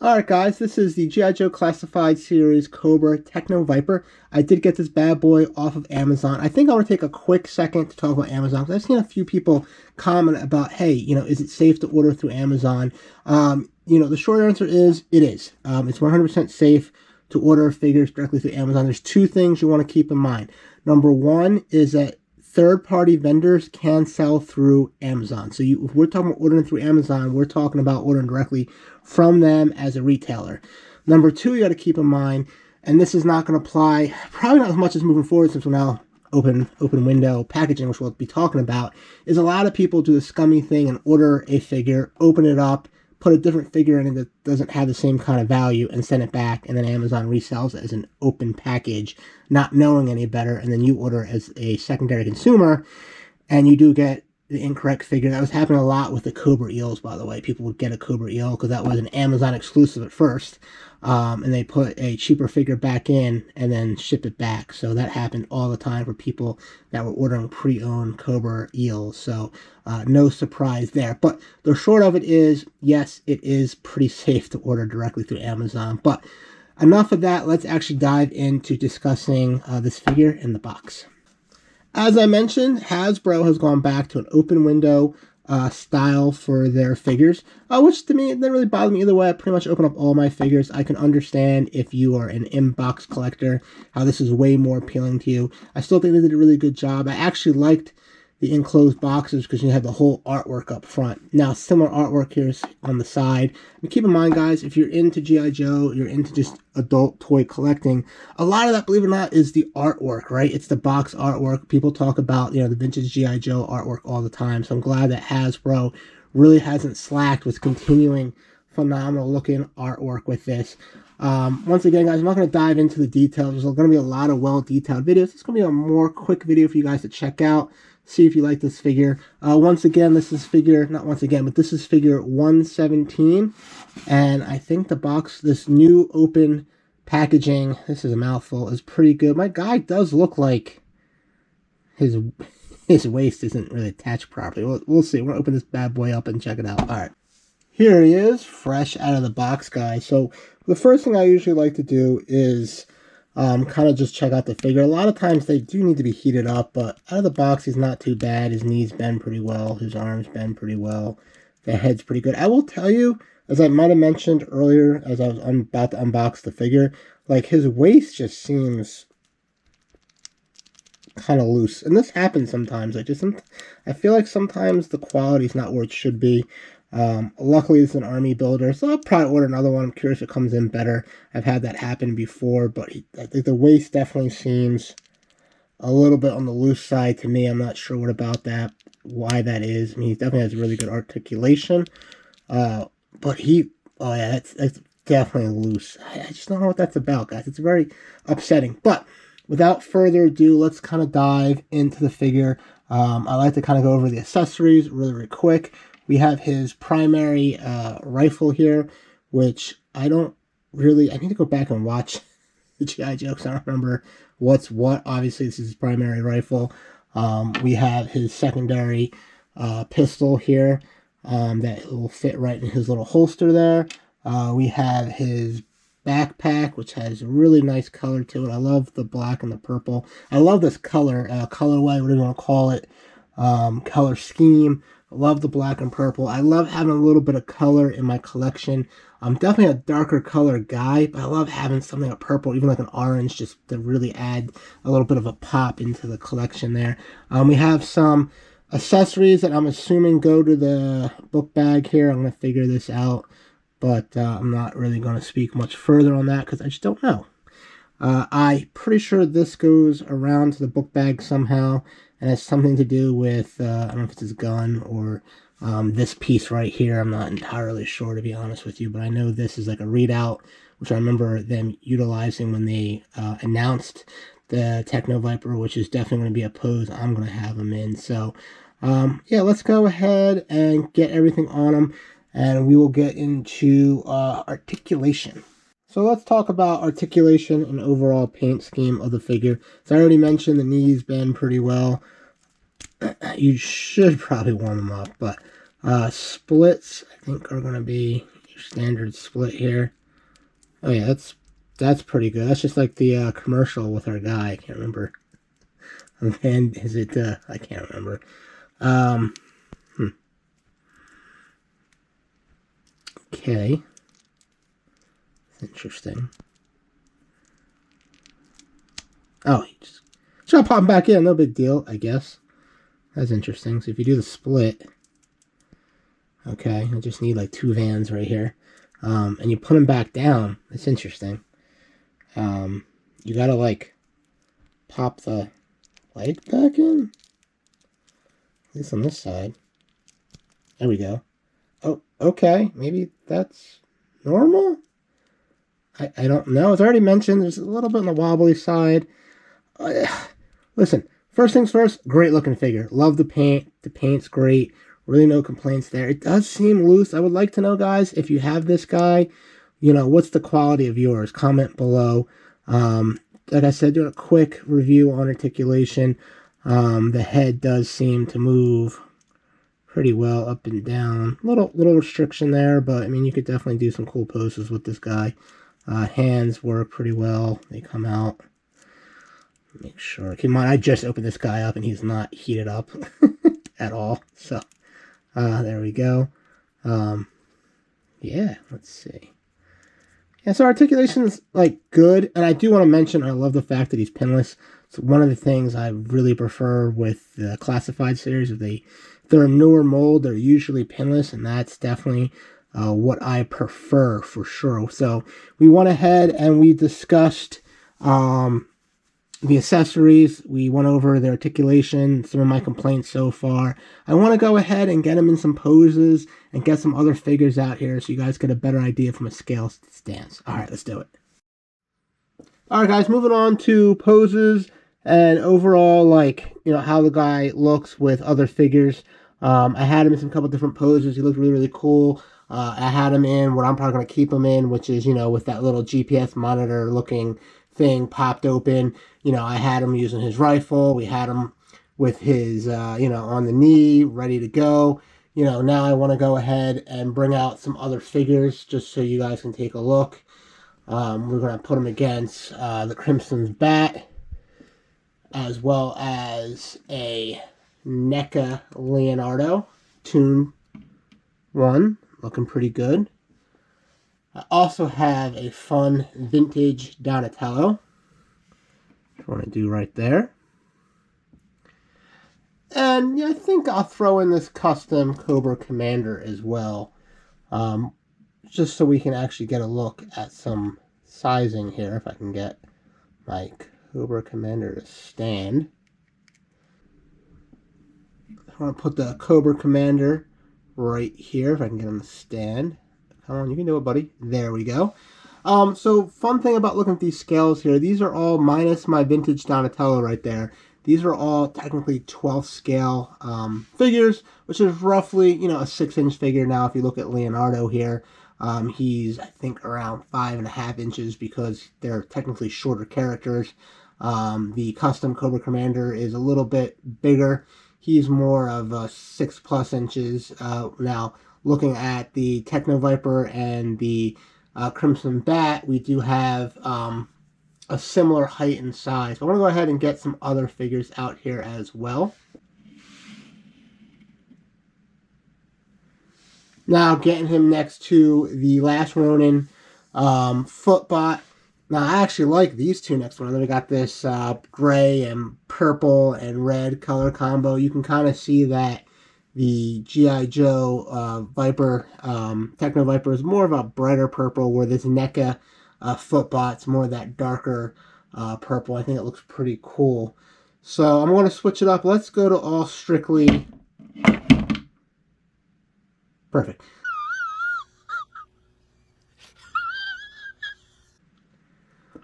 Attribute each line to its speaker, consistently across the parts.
Speaker 1: Alright guys, this is the G.I. Joe Classified Series Cobra Techno-Viper. I did get this bad boy off of Amazon. I think I want to take a quick second to talk about Amazon, because I've seen a few people comment about, hey, is it safe to order through Amazon? The short answer is, it is. It's 100% safe to order figures directly through Amazon. There's two things you want to keep in mind. Number one is that third-party vendors can sell through Amazon. So if we're talking about ordering through Amazon, we're talking about ordering directly from them as a retailer. Number two, you got to keep in mind, and this is not going to apply, probably not as much as moving forward since we're now open window packaging, which we'll be talking about, is a lot of people do the scummy thing and order a figure, open it up, put a different figure in it that doesn't have the same kind of value and send it back, and then Amazon resells it as an open package, not knowing any better, and then you order as a secondary consumer, and you do get the incorrect figure. That was happening a lot with the Cobra eels, by the way. People would get a Cobra eel because that was an Amazon exclusive at first, and they put a cheaper figure back in and then ship it back. So that happened all the time for people that were ordering pre-owned Cobra eels. So no surprise there. But the short of it is, yes, it is pretty safe to order directly through Amazon. But enough of that. Let's actually dive into discussing this figure in the box. As I mentioned, Hasbro has gone back to an open window style for their figures, which to me, it didn't really bother me either way. I pretty much open up all my figures. I can understand if you are an in-box collector, how this is way more appealing to you. I still think they did a really good job. I actually liked the enclosed boxes because you had the whole artwork up front. Now, similar artwork here is on the side. And keep in mind, guys, if you're into G.I. Joe, you're into just adult toy collecting, a lot of that, believe it or not, is the artwork, right? It's the box artwork. People talk about, the vintage G.I. Joe artwork all the time. So I'm glad that Hasbro really hasn't slacked with continuing phenomenal looking artwork with this. Once again, guys, I'm not going to dive into the details. There's going to be a lot of well-detailed videos. It's going to be a more quick video for you guys to check out. See if you like this figure. Once again, this is figure 117. And I think the box, this new open packaging, this is a mouthful, is pretty good. My guy does look like his waist isn't really attached properly. We'll see. We're going to open this bad boy up and check it out. All right. Here he is, fresh out of the box, guys. So the first thing I usually like to do is kind of just check out the figure. A lot of times they do need to be heated up, but out of the box he's not too bad. His knees bend pretty well. His arms bend pretty well. The head's pretty good. I will tell you, as I might have mentioned earlier as I was about to unbox the figure, like his waist just seems kind of loose. And this happens sometimes. I feel like sometimes the quality's not where it should be. Luckily it's an army builder, so I'll probably order another one. I'm curious if it comes in better. I've had that happen before, but I think the waist definitely seems a little bit on the loose side to me. I'm not sure what about that, why that is. I mean, he definitely has really good articulation, but oh yeah, that's definitely loose. I just don't know what that's about, guys. It's very upsetting. But without further ado, let's kind of dive into the figure. I like to kind of go over the accessories really quick. We have his primary rifle here, which I need to go back and watch the G.I. Joe because I don't remember what's what. Obviously, this is his primary rifle. We have his secondary pistol here that will fit right in his little holster there. We have his backpack, which has a really nice color to it. I love the black and the purple. I love this colorway, whatever you want to call it, color scheme. I love the black and purple. I love having a little bit of color in my collection. I'm definitely a darker color guy, but I love having something like purple, even like an orange, just to really add a little bit of a pop into the collection there. We have some accessories that I'm assuming go to the book bag here. I'm going to figure this out, but I'm not really going to speak much further on that because I just don't know. I'm pretty sure this goes around to the book bag somehow, and has something to do with, I don't know if it's his gun or this piece right here. I'm not entirely sure, to be honest with you, but I know this is like a readout, which I remember them utilizing when they announced the Techno-Viper, which is definitely going to be a pose I'm going to have him in. So, yeah, let's go ahead and get everything on him, and we will get into articulation. So let's talk about articulation and overall paint scheme of the figure. So I already mentioned the knees bend pretty well. You should probably warm them up, but splits I think are going to be standard split here. Oh yeah, that's pretty good. That's just like the commercial with our guy. I can't remember. And is it? I can't remember. Okay, that's interesting. Oh, he just pop him back in. No big deal, I guess. That's interesting. So if you do the split, okay, I just need like 2 vans right here, and you put them back down. That's interesting. You gotta like pop the light back in. At least on this side. There we go. Oh, okay. Maybe that's normal? I don't know. It's already mentioned. There's a little bit on the wobbly side. Listen, first things first, great looking figure. Love the paint. The paint's great. Really no complaints there. It does seem loose. I would like to know, guys, if you have this guy, you know, what's the quality of yours? Comment below. Like I said, doing a quick review on articulation. The head does seem to move pretty well up and down. Little restriction there, but I mean, you could definitely do some cool poses with this guy. Hands work pretty well. They come out. Make sure. Keep in mind, I just opened this guy up and he's not heated up at all. So, there we go. Yeah, let's see. Yeah, so articulation's like good, and I do want to mention I love the fact that he's pinless. It's one of the things I really prefer with the classified series. If they're a newer mold, they're usually pinless, and that's definitely what I prefer for sure. So we went ahead and we discussed the accessories. We went over the articulation, some of my complaints so far. I want to go ahead and get them in some poses and get some other figures out here so you guys get a better idea from a scale stance. All right, let's do it. All right, guys, moving on to poses and overall, like, you know, how the guy looks with other figures. I had him in some couple different poses. He looked really, really cool. I had him in what I'm probably going to keep him in, which is, you know, with that little GPS monitor looking thing popped open. You know, I had him using his rifle. We had him with his, you know, on the knee, ready to go. You know, now I want to go ahead and bring out some other figures just so you guys can take a look. We're going to put him against the Crimson's Bat, as well as a NECA Leonardo Tune 1, looking pretty good. I also have a fun vintage Donatello, which I want to do right there. And yeah, I think I'll throw in this custom Cobra Commander as well, just so we can actually get a look at some sizing here, if I can get my Cobra Commander to stand. I want to put the Cobra Commander right here, if I can get him to stand. Come on, you can do it, buddy. There we go. So fun thing about looking at these scales here, these are all minus my vintage Donatello right there. These are all technically 12th scale figures, which is roughly, you know, a 6-inch figure. Now, if you look at Leonardo here, he's, I think, around 5.5 inches because they're technically shorter characters. The custom Cobra Commander is a little bit bigger. He's more of 6+ inches. Now, looking at the Techno-Viper and the Crimson Bat, we do have a similar height and size. But I want to go ahead and get some other figures out here as well. Now, getting him next to the Last Ronin Footbot. Now, I actually like these two next one. Then we got this gray and purple and red color combo. You can kind of see that the G.I. Joe Viper, Techno-Viper is more of a brighter purple, where this NECA Footbot's more of that darker purple. I think it looks pretty cool. So I'm going to switch it up. Let's go to all strictly... Perfect.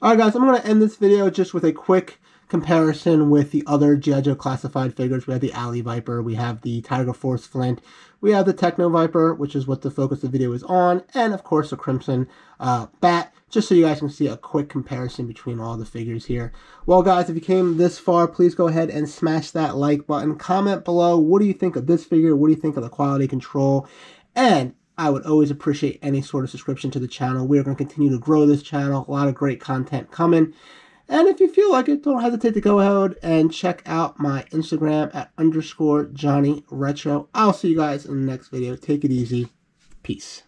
Speaker 1: Alright guys, I'm going to end this video just with a quick comparison with the other G.I. Joe classified figures. We have the Alley Viper, we have the Tiger Force Flint, we have the Techno-Viper, which is what the focus of the video is on, and of course the Crimson Bat, just so you guys can see a quick comparison between all the figures here. Well guys, if you came this far, please go ahead and smash that like button. Comment below, what do you think of this figure? What do you think of the quality control? And I would always appreciate any sort of subscription to the channel. We're going to continue to grow this channel. A lot of great content coming. And if you feel like it, don't hesitate to go ahead and check out my Instagram at _JohnnyRetro. I'll see you guys in the next video. Take it easy. Peace.